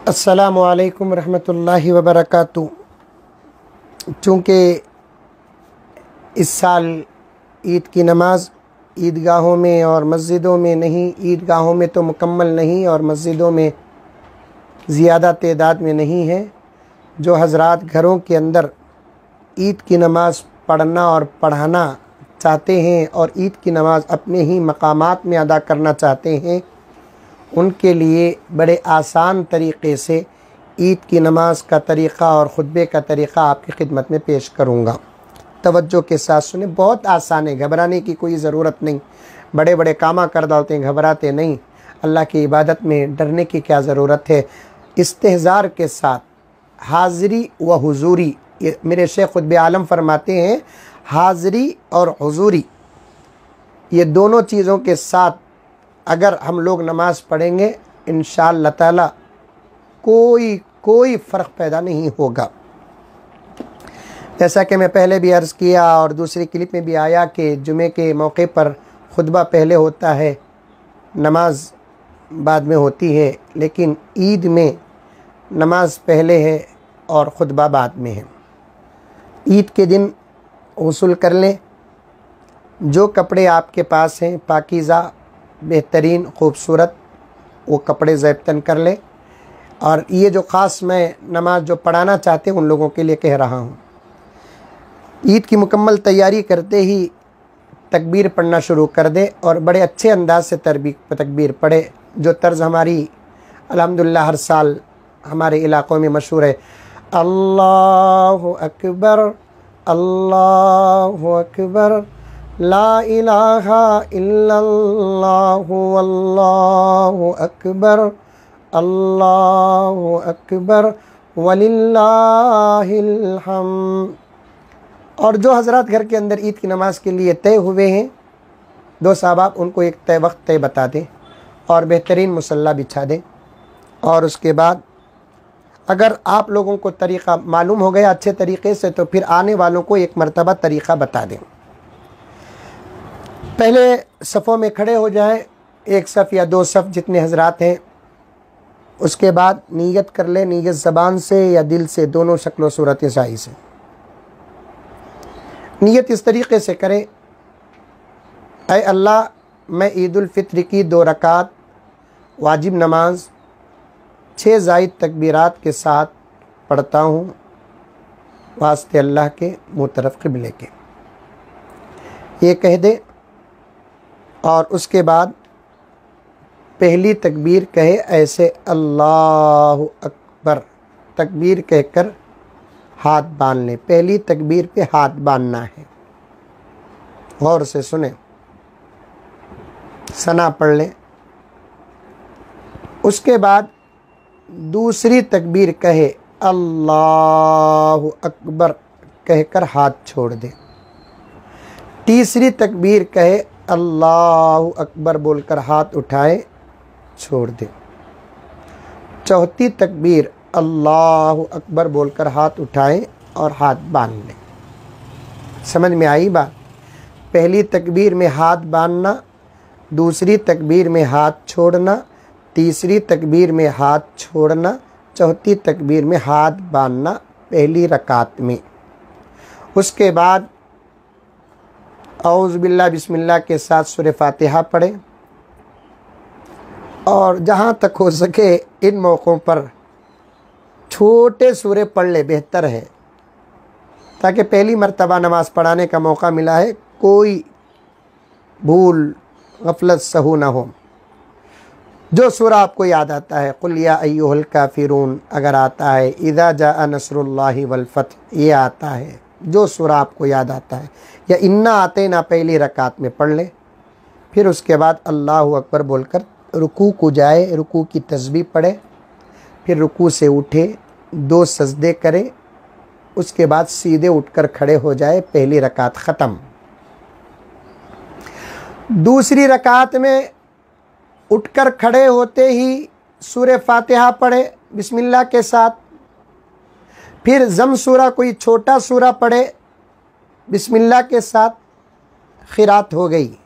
अस्सलामु अलैकुम रहमतुल्लाहि व बरकातुहू। चूँकि इस साल ईद की नमाज़ ईदगाहों में और मस्जिदों में नहीं, ईदगाहों में तो मुकम्मल नहीं और मस्जिदों में ज़्यादा तादाद में नहीं है, जो हज़रात घरों के अंदर ईद की नमाज़ पढ़ना और पढ़ाना चाहते हैं और ईद की नमाज़ अपने ही मकामात में अदा करना चाहते हैं, उनके लिए बड़े आसान तरीक़े से ईद की नमाज़ का तरीक़ा और ख़ुतबे का तरीक़ा आपकी खिदमत में पेश करूँगा। तवज्जो के साथ सुने, बहुत आसान है, घबराने की कोई ज़रूरत नहीं। बड़े बड़े कामा कर डालते हैं, घबराते नहीं। अल्लाह की इबादत में डरने की क्या ज़रूरत है। इस्तेहज़ार के साथ हाज़री व हुज़ूरी, ये मेरे शेख ख़ुतबे आलम फरमाते हैं, हाज़री और हुज़ूरी ये दोनों चीज़ों के साथ अगर हम लोग नमाज़ पढ़ेंगे इंशाअल्लाह ताला कोई फ़र्क पैदा नहीं होगा। जैसा कि मैं पहले भी अर्ज़ किया और दूसरी क्लिप में भी आया कि जुमे के मौके पर खुतबा पहले होता है, नमाज बाद में होती है, लेकिन ईद में नमाज पहले है और खुतबा बाद में है। ईद के दिन वसूल कर लें, जो कपड़े आपके पास हैं पाकीज़ा बेहतरीन खूबसूरत, वो कपड़े ज़ेबतन कर लें। और ये जो ख़ास मैं नमाज जो पढ़ाना चाहते हैं उन लोगों के लिए कह रहा हूँ, ईद की मुकम्मल तैयारी करते ही तकबीर पढ़ना शुरू कर दे और बड़े अच्छे अंदाज से तकबीर पढ़े, जो तर्ज़ हमारी अल्हम्दुलिल्लाह हर साल हमारे इलाक़ों में मशहूर है। अल्लाहु अकबर, अल्लाहु अकबर, ला इलाहा इल्लल्लाहु अल्लाहु अकबर, अल्लाहु अकबर वलिल्लाहिल हम्द। और जो हज़रात घर के अंदर ईद की नमाज़ के लिए तय हुए हैं, दो साहब उनको एक तय वक्त तय बता दें और बेहतरीन मुसल्ला बिछा दें। और उसके बाद अगर आप लोगों को तरीक़ा मालूम हो गया अच्छे तरीक़े से, तो फिर आने वालों को एक मरतबा तरीक़ा बता दें। पहले सफ़ों में खड़े हो जाएं, एक सफ़ या दो सफ़ जितने हज़रात हैं। उसके बाद नीयत कर लें, नीयत ज़बान से या दिल से, दोनों शक्ल सूरत सही से। नीयत इस तरीक़े से करें, ऐ अल्लाह, मैं ईद उल फ़ित्र की 2 रकात वाजिब नमाज 6 ज़ायद तकबीरात के साथ पढ़ता हूँ, वास्ते अल्लाह के मुँह तरफ़ क़िबले के, ये कह दे। और उसके बाद पहली तकबीर कहे ऐसे अल्लाहु अकबर, तकबीर कहकर हाथ बांध लें। पहली तकबीर पे हाथ बांधना है, गौर से सुने, सना पढ़ लें। उसके बाद दूसरी तकबीर कहे अल्लाहु अकबर कहकर हाथ छोड़ दें। तीसरी तकबीर कहे अल्लाहु अकबर बोलकर हाथ उठाए छोड़ दें। चौथी तकबीर अल्लाहु अकबर बोलकर हाथ उठाएं और हाथ बांध लें। समझ में आई बात? पहली तकबीर में हाथ बांधना, दूसरी तकबीर में हाथ छोड़ना, तीसरी तकबीर में हाथ छोड़ना, चौथी तकबीर में हाथ बांधना पहली रकात में। उसके बाद औज़ु बिल्लाह बिस्मिल्लाह के साथ सूरह फातिहा पढ़ें। और जहाँ तक हो सके इन मौक़ों पर छोटे सूरे पढ़ ले, बेहतर है, ताकि पहली मर्तबा नमाज़ पढ़ाने का मौका मिला है, कोई भूल गफलत सहू ना हो। जो सूरा आपको याद आता है, कुल या अय्युहल काफिरून अगर आता है, इज़ा जाअ नस्रुल्लाहि वल फ़त्ह ये आता है, जो सूरा आपको याद आता है, या इन्ना आते ना पहली रकात में पढ़ लें। फिर उसके बाद अल्लाहु अकबर बोलकर रुकू को जाए, रुकू की तस्बीह पढ़े, फिर रुकू से उठे, 2 सजदे करे, उसके बाद सीधे उठकर खड़े हो जाए, पहली रकात ख़त्म। दूसरी रकात में उठकर खड़े होते ही सूरह फातिहा पढ़े बिस्मिल्लाह के साथ, फिर ज़म सूरा कोई छोटा सूरा पढ़े बिस्मिल्लाह के साथ, खिरात हो गई।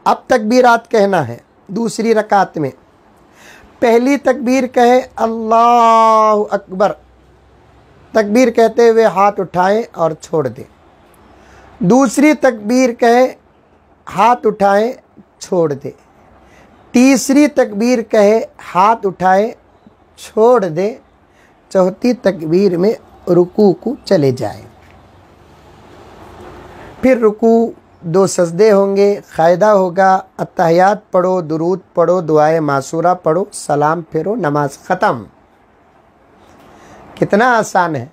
अब तकबीरात कहना है दूसरी रकात में। पहली तकबीर कहे अल्लाहु अकबर, तकबीर कहते हुए हाथ उठाएं और छोड़ दें। दूसरी तकबीर कहे हाथ उठाएं छोड़ दें। तीसरी तकबीर कहे हाथ उठाएं छोड़ दें। चौथी तकबीर में रुकू को चले जाएं। फिर रुकू 2 सजदे होंगे, क़ायदा होगा अत्तहियात पढ़ो, दुरूद पढ़ो, दुआए मासूरा पढ़ो, सलाम फेरो, नमाज ख़त्म। कितना आसान है।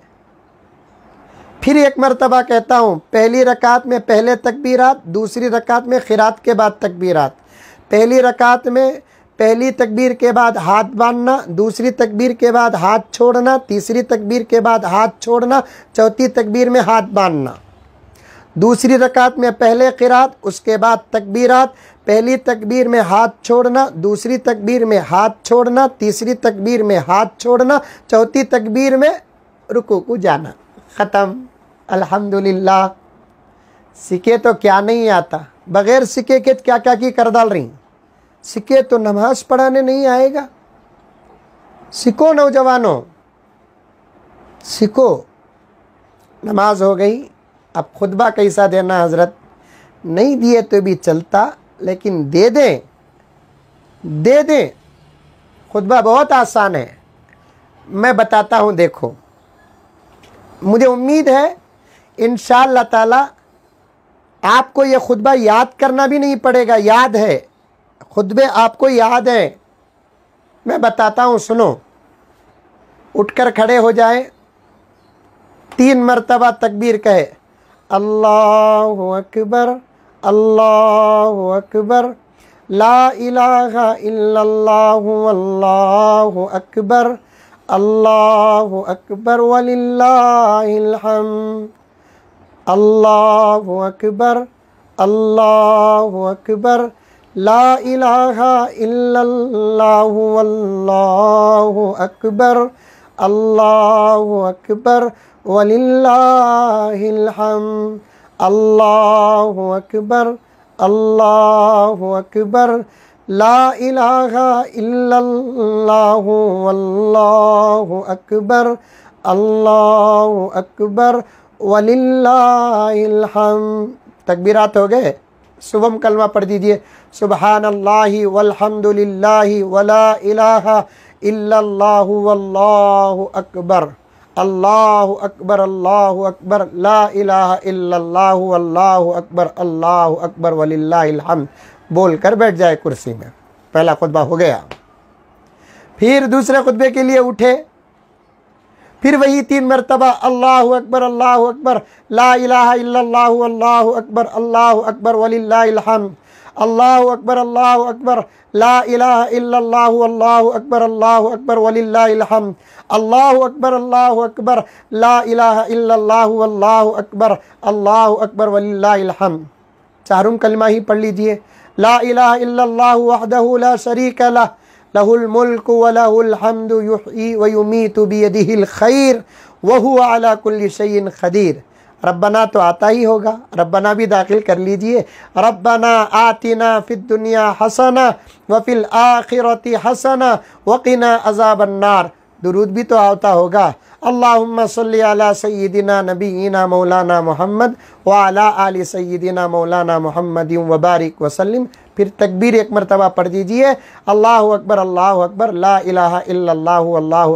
फिर एक मरतबा कहता हूँ, पहली रकात में पहले तकबीरात, दूसरी रकात में क़िरात के बाद तकबीरात। पहली रकात में पहली तकबीर के बाद हाथ बांधना, दूसरी तकबीर के बाद हाथ छोड़ना, तीसरी तकबीर के बाद हाथ छोड़ना, चौथी तकबीर में हाथ बांधना। दूसरी रकात में पहले क़िरात, उसके बाद तकबीरात। पहली तकबीर में हाथ छोड़ना, दूसरी तकबीर में हाथ छोड़ना, तीसरी तकबीर में हाथ छोड़ना, चौथी तकबीर में रुकू को जाना। ख़त्म। अल्हम्दुलिल्लाह। सीखे तो क्या नहीं आता, बग़ैर सीखे के क्या क्या की कर डाल रही। सीखे तो नमाज पढ़ाने नहीं आएगा। सीखो नौजवानों, सीखो। नमाज हो गई, अब खुतबा कैसा देना हज़रत? नहीं दिए तो भी चलता, लेकिन दे दें, दे दें। खुतबा बहुत आसान है, मैं बताता हूँ। देखो, मुझे उम्मीद है इंशाअल्लाह ताला आपको ये खुतबा याद करना भी नहीं पड़ेगा। याद है, खुतबे आपको याद है। मैं बताता हूँ, सुनो। उठकर खड़े हो जाए, 3 मरतबा तकबीर कहे, अल्लाहु अकबर, अल्लाहु अकबर, ला इलाहा इल्लल्लाहु अल्लाहु अकबर, अल्लाहु अकबर वलिल्लाहिल हम्द, अल्लाहु अकबर, अल्लाहु अकबर, ला इलाहा इल्लल्लाहु अल्लाहु अकबर, अल्लाहु अकबर वलिल्लाहिल हम्द, अल्लाहु अकबर, अल्लाहु अकबर, ला इलाहा इल्लल्लाहु अल्लाहु अकबर, अल्लाहु अकबर वलिल्लाहिल हम्द। तकबीरात हो गए। सुबह कलमा पढ़ दीजिए, सुबहानल्लाहि वल्हम्दुलिल्लाहि वला इलाहा इल्लल्लाहु वल्लाहु अकबर, अल्लाहु अकबर, अल्लाहु अकबर, ला इलाहा इल्लल्लाहु वल्लाहु अकबर, अल्लाहु अकबर वलिल्लाहिल हम्द। बोल कर बैठ जाए कुर्सी में। पहला खुतबा हो गया। फिर दूसरे खुतबे के लिए उठे, फिर वही 3 मरतबा अल्लाहु अकबर, ला इलाहा इल्लल्लाहु अल्लाहु अकबर वलिल्लाहिल हम्द, अल्लाहु अकबर, ला इलाहा इल्लल्लाहु अल्लाहु अकबर वलिल्लाहिल हम्द, अल्लाहु अकबर, ला इलाहा इल्लल्लाहु अल्लाहु अकबर वलिल्लाहिल हम्द। चारों कलमा ही पढ़ लीजिए। ला इलाहा इल्लल्लाहु वहदहु ला शरीका लह, लहुल मुल्कु व लहुल हम्दु युहयी व युमीतु बियदिहिल खैर व हुवा अला कुल्ली शैइन क़दीर। रब्बना तो आता ही होगा, रब्बना भी दाखिल कर लीजिए। रब्बना आतिना फिद दुनिया हसना व फिल आखिरति हसना व क़िना अज़ाबन नार। दुरूद भी तो आता होगा। अल्लाहुम्मा सल्ली अला सय्यिदिना नबीना मौलाना मोहम्मद व अला आलि सय्यिदिना मौलाना मोहम्मदिन व बारिक वसल्लम। फिर तकबीर 1 मरतबा पढ़ दीजिए, अल्लाहु अकबर, ला इलाहा इल्लल्लाहु अल्लाहु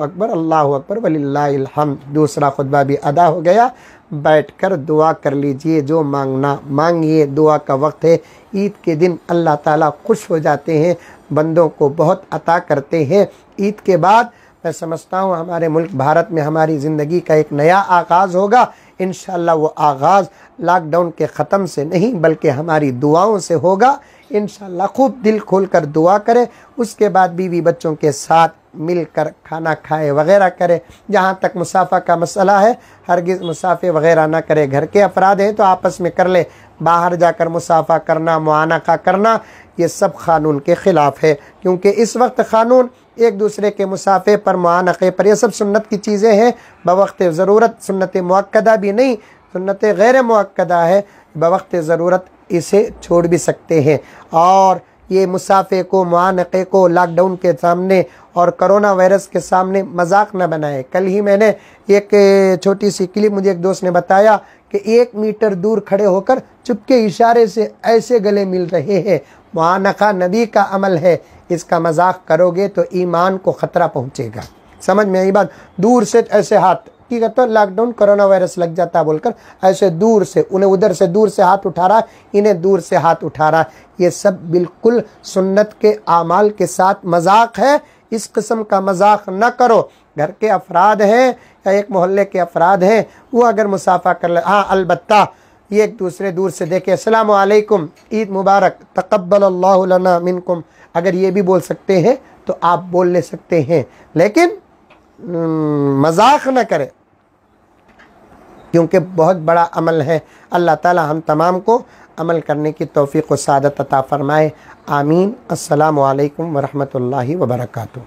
अकबर वलिल्लाहिल हम्द। दूसरा खुतबा भी अदा हो गया। बैठकर दुआ कर लीजिए, जो मांगना मांगिए। दुआ का वक्त है। ईद के दिन अल्लाह ताला खुश हो जाते हैं, बंदों को बहुत अता करते हैं। ईद के बाद मैं समझता हूँ हमारे मुल्क भारत में हमारी ज़िंदगी का एक नया आगाज़ होगा। इंशाअल्लाह वो आगाज़ लॉकडाउन के ख़त्म से नहीं बल्कि हमारी दुआओं से होगा। इंशाअल्लाह खूब दिल खोल कर दुआ करें। उसके बाद बीवी बच्चों के साथ मिलकर खाना खाए वगैरह करे। जहाँ तक मुसाफ़ा का मसला है, हरगिज़ मुसाफ़े वगैरह ना करे। घर के अफराद हैं तो आपस में कर ले। बाहर जाकर मुसाफ़ा करना, मुआनका करना, ये सब क़ानून के ख़िलाफ़ है। क्योंकि इस वक्त क़ानून एक दूसरे के मुसाफ़े पर, मुआनक़े पर, ये सब सुन्नत की चीज़ें हैं बवक्त ज़रूरत। सुन्नत मुअक्कदा भी नहीं, सुन्नत गैर मुअक्कदा है। बवक्त ज़रूरत इसे छोड़ भी सकते हैं। और ये मुसाफे को, मुआनक़े को लॉकडाउन के सामने और कोरोना वायरस के सामने मजाक न बनाए। कल ही मैंने एक छोटी सी क्लिप मुझे एक दोस्त ने बताया कि 1 मीटर दूर खड़े होकर चुपके इशारे से ऐसे गले मिल रहे हैं। मुआनक़ा नबी का अमल है, इसका मजाक करोगे तो ईमान को ख़तरा पहुँचेगा। समझ में आई बात? दूर से ऐसे हाथ की कहते लॉकडाउन कोरोना वायरस लग जाता बोलकर ऐसे दूर से, उन्हें उधर से दूर से हाथ उठा रहा, इन्हें दूर से हाथ उठा रहा। ये सब बिल्कुल सुन्नत के आमाल के साथ मजाक है। इस किस्म का मजाक न करो। घर के अफराद हैं या एक मोहल्ले के अफराद हैं, वो अगर मुसाफा कर ले, हाँ अलबत्ता ये एक दूसरे दूर से देखे, अस्सलामु अलैकुम, ईद मुबारक, तक़ब्बलल्लाहु लना मिनकुम, अगर ये भी बोल सकते हैं तो आप बोल ले सकते हैं, लेकिन मजाक न करें, क्योंकि बहुत बड़ा अमल है। अल्लाह ताला हम तमाम को अमल करने की तौफीक व सादत अता फ़रमाए। आमीन। अस्सलामु अलैकुम व रहमतुल्लाहि व बरकातुहू।